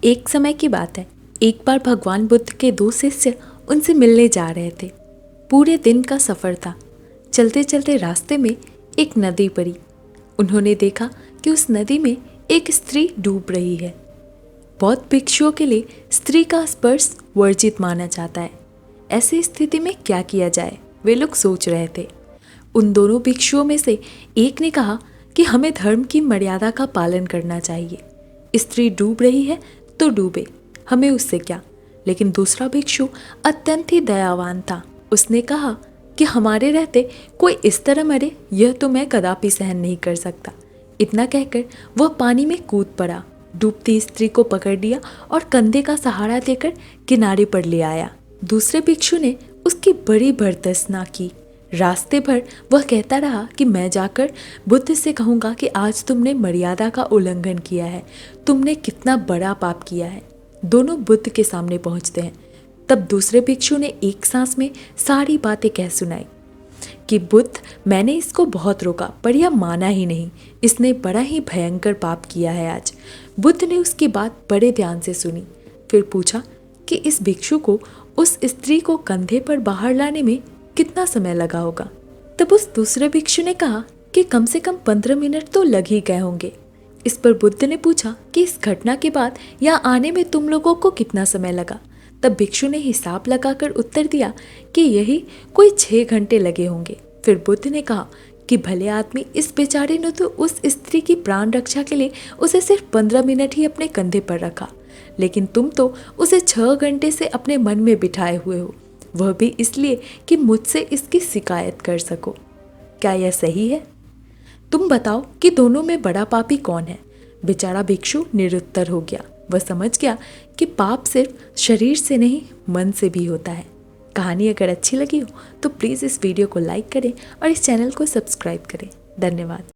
एक समय की बात है, एक बार भगवान बुद्ध के दो शिष्य उनसे मिलने जा रहे थे। पूरे दिन का सफ़र था। चलते चलते रास्ते में एक नदी पड़ी। उन्होंने देखा कि उस नदी में एक स्त्री डूब रही है। बौद्ध भिक्षुओं के लिए स्त्री का स्पर्श वर्जित माना जाता है। ऐसी स्थिति में क्या किया जाए, वे लोग सोच रहे थे। उन दोनों भिक्षुओं में से एक ने कहा कि हमें धर्म की मर्यादा का पालन करना चाहिए। स्त्री डूब रही है तो डूबे, हमें उससे क्या। लेकिन दूसरा भिक्षु अत्यंत ही दयावान था। उसने कहा कि हमारे रहते कोई इस तरह मरे, यह तो मैं कदापि सहन नहीं कर सकता। इतना कहकर वह पानी में कूद पड़ा, डूबती स्त्री को पकड़ लिया और कंधे का सहारा देकर किनारे पर ले आया। दूसरे भिक्षु ने उसकी बड़ी भर्त्सना की। रास्ते भर वह कहता रहा कि मैं जाकर बुद्ध से कहूँगा कि आज तुमने मर्यादा का उल्लंघन किया है, तुमने कितना बड़ा पाप किया है। दोनों बुद्ध के सामने पहुँचते हैं। तब दूसरे भिक्षु ने एक सांस में सारी बातें कह सुनाई कि बुद्ध, मैंने इसको बहुत रोका पर यह माना ही नहीं। इसने बड़ा ही भयंकर पाप किया है आज। बुद्ध ने उसकी बात बड़े ध्यान से सुनी, फिर पूछा कि इस भिक्षु को उस स्त्री को कंधे पर बाहर लाने में कितना समय लगा होगा। तब उस दूसरे भिक्षु ने कहा कि कम से कम 15 मिनट तो लग ही गए होंगे। इस पर बुद्ध ने पूछा कि इस घटना के बाद यहाँ आने में तुम लोगों को कितना समय लगा। तब भिक्षु ने हिसाब लगाकर उत्तर दिया कि यही कोई 6 घंटे लगे होंगे। फिर बुद्ध ने कहा कि भले आदमी, इस बेचारे ने तो उस स्त्री की प्राण रक्षा के लिए उसे सिर्फ 15 मिनट ही अपने कंधे पर रखा, लेकिन तुम तो उसे 6 घंटे से अपने मन में बिठाए हुए हो, वह भी इसलिए कि मुझसे इसकी शिकायत कर सको। क्या यह सही है? तुम बताओ कि दोनों में बड़ा पापी कौन है? बेचारा भिक्षु निरुत्तर हो गया। वह समझ गया कि पाप सिर्फ शरीर से नहीं, मन से भी होता है। कहानी अगर अच्छी लगी हो तो प्लीज़ इस वीडियो को लाइक करें और इस चैनल को सब्सक्राइब करें। धन्यवाद।